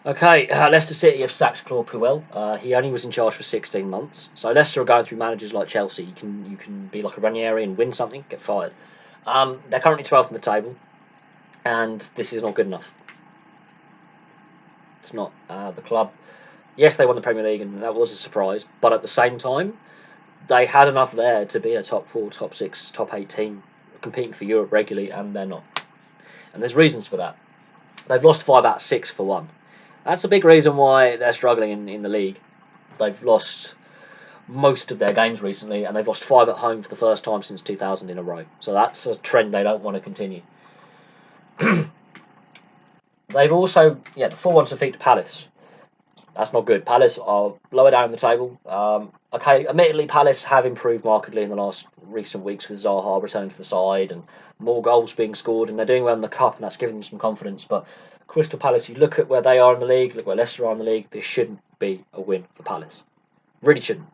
Okay, Leicester City have sacked Claude Puel. He only was in charge for 16 months. So Leicester are going through managers like Chelsea. You can be like a Ranieri and win something, get fired. They're currently 12th in the table, and this is not good enough. It's not. The club, yes, they won the Premier League, and that was a surprise. But at the same time, they had enough there to be a top four, top six, top eight team competing for Europe regularly, and they're not. And there's reasons for that. They've lost 5 out of 6 for one. That's a big reason why they're struggling in the league. They've lost most of their games recently, and they've lost 5 at home for the first time since 2000 in a row. So that's a trend they don't want to continue. They've also, the 4-1 defeat to Palace. That's not good. Palace are lower down the table. Okay, admittedly, Palace have improved markedly in the last recent weeks with Zaha returning to the side and more goals being scored, and they're doing well in the cup, and that's giving them some confidence. But Crystal Palace, you look at where they are in the league, look where Leicester are in the league, this shouldn't be a win for Palace. Really shouldn't.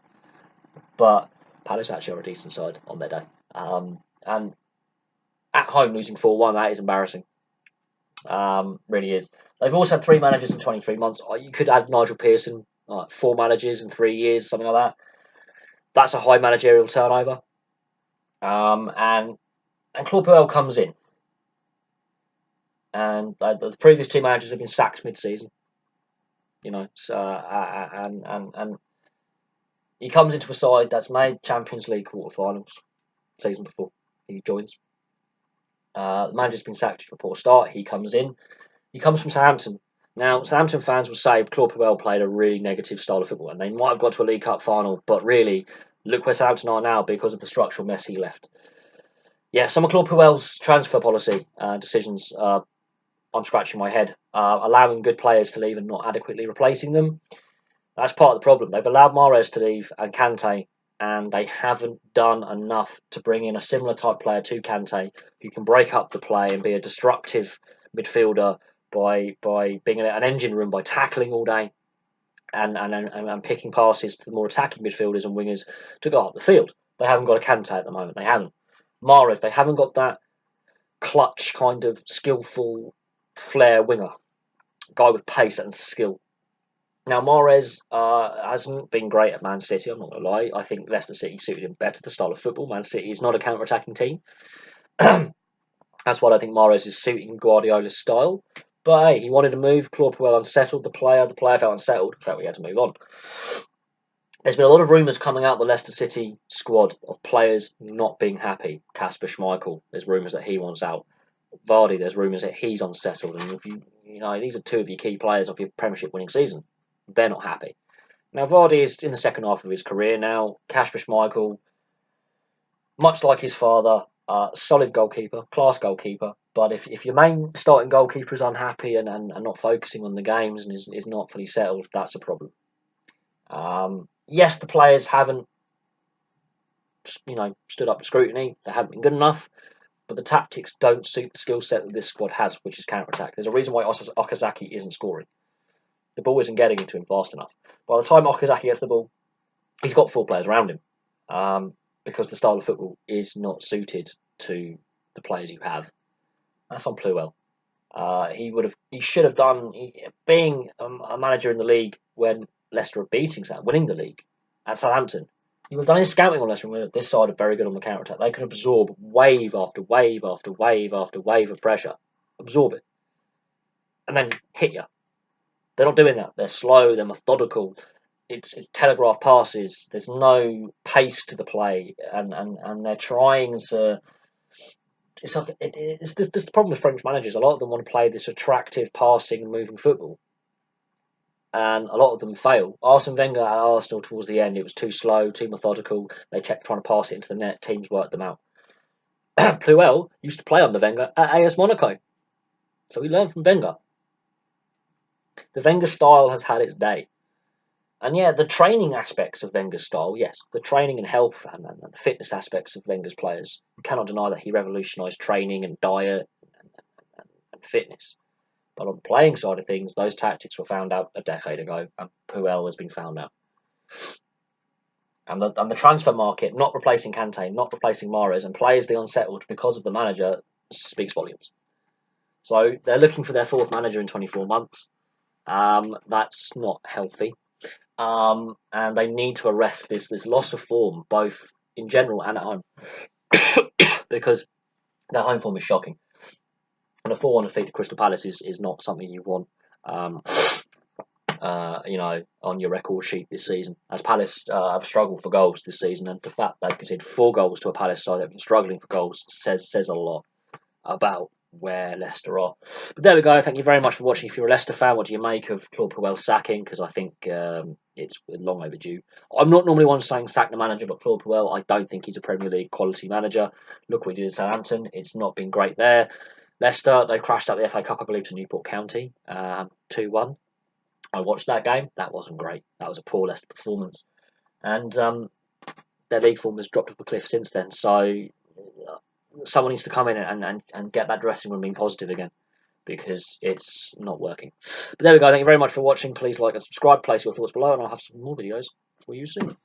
But Palace actually are a decent side on their day. And at home, losing 4-1, that is embarrassing. Really is. They've also had 3 managers in 23 months. You could add Nigel Pearson, 4 managers in 3 years, something like that. That's a high managerial turnover. And Claude Puel comes in. And the previous 2 managers have been sacked mid-season. And he comes into a side that's made Champions League quarterfinals season before he joins. The manager's been sacked for a poor start. He comes in. He comes from Southampton. Now, Southampton fans will say Claude Puel played a really negative style of football, and they might have got to a League Cup final, but really, look where Southampton are now because of the structural mess he left. Yeah, some of Claude Puel's transfer policy decisions, I'm scratching my head. Allowing good players to leave and not adequately replacing them, that's part of the problem. They've allowed Mahrez to leave and Kante, and they haven't done enough to bring in a similar type player to Kante who can break up the play and be a destructive midfielder by being an engine room, by tackling all day and picking passes to the more attacking midfielders and wingers to go up the field. They haven't got a Kante at the moment. They haven't. Mahrez, they haven't got that clutch kind of skillful flair winger, guy with pace and skill. Now, Mahrez hasn't been great at Man City, I'm not going to lie. I think Leicester City suited him better, the style of football. Man City is not a counter-attacking team. That's why I think Mahrez is suiting Guardiola's style. But hey, he wanted to move. Claude Puel unsettled the player. The player felt unsettled. Felt he had to move on. There's been a lot of rumours coming out of the Leicester City squad of players not being happy. Kasper Schmeichel, there's rumours that he wants out. Vardy, there's rumours that he's unsettled. And if these are 2 of your key players of your Premiership winning season. They're not happy. Now, Vardy is in the second half of his career now. Kasper Schmeichel, much like his father, solid goalkeeper, class goalkeeper. But if your main starting goalkeeper is unhappy and not focusing on the games and is not fully settled, that's a problem. Yes, the players haven't, stood up to scrutiny. They haven't been good enough. But the tactics don't suit the skill set that this squad has, which is counter-attack. There's a reason why Okazaki isn't scoring. The ball isn't getting into him fast enough. By the time Okazaki gets the ball, he's got 4 players around him. Because the style of football is not suited to the players you have. That's on Puel. He should have done, being a manager in the league when Leicester are winning the league at Southampton. He would have done his scouting on Leicester and this side are very good on the counter attack. They can absorb wave after wave after wave after wave of pressure, absorb it, and then hit you. They're not doing that. They're slow. They're methodical. It's telegraph passes. There's no pace to the play, and they're trying to. It's the problem with French managers. A lot of them want to play this attractive passing and moving football, and a lot of them fail. Arsene Wenger at Arsenal towards the end, it was too slow, too methodical. They kept trying to pass it into the net. Teams worked them out. Puel used to play under Wenger at AS Monaco, so he learned from Wenger. The Wenger style has had its day. And yeah, the training aspects of Wenger's style, yes, the training and health and the fitness aspects of Wenger's players, you cannot deny that he revolutionised training and diet and fitness. But on the playing side of things, those tactics were found out a decade ago, and Puel has been found out. And the transfer market, not replacing Kante, not replacing Mahrez, and players being unsettled because of the manager, speaks volumes. So they're looking for their 4th manager in 24 months. That's not healthy. And they need to arrest this loss of form, both in general and at home, because their home form is shocking. And a 4-1 defeat to Crystal Palace is not something you want, on your record sheet this season. As Palace have struggled for goals this season, and the fact they've conceded 4 goals to a Palace side that have been struggling for goals says a lot about where Leicester are. But there we go. Thank you very much for watching. If you're a Leicester fan, what do you make of Claude Puel's sacking? Because I think it's long overdue. I'm not normally one saying sack the manager, but Claude Puel, I don't think he's a Premier League quality manager. Look what he did at Southampton. It's not been great there. Leicester, they crashed out the FA Cup, I believe, to Newport County, 2-1. I watched that game. That wasn't great. That was a poor Leicester performance. And their league form has dropped off a cliff since then. So someone needs to come in and get that dressing room being positive again, because it's not working. But there we go. Thank you very much for watching. Please like and subscribe. Place your thoughts below, and I'll have some more videos for you soon.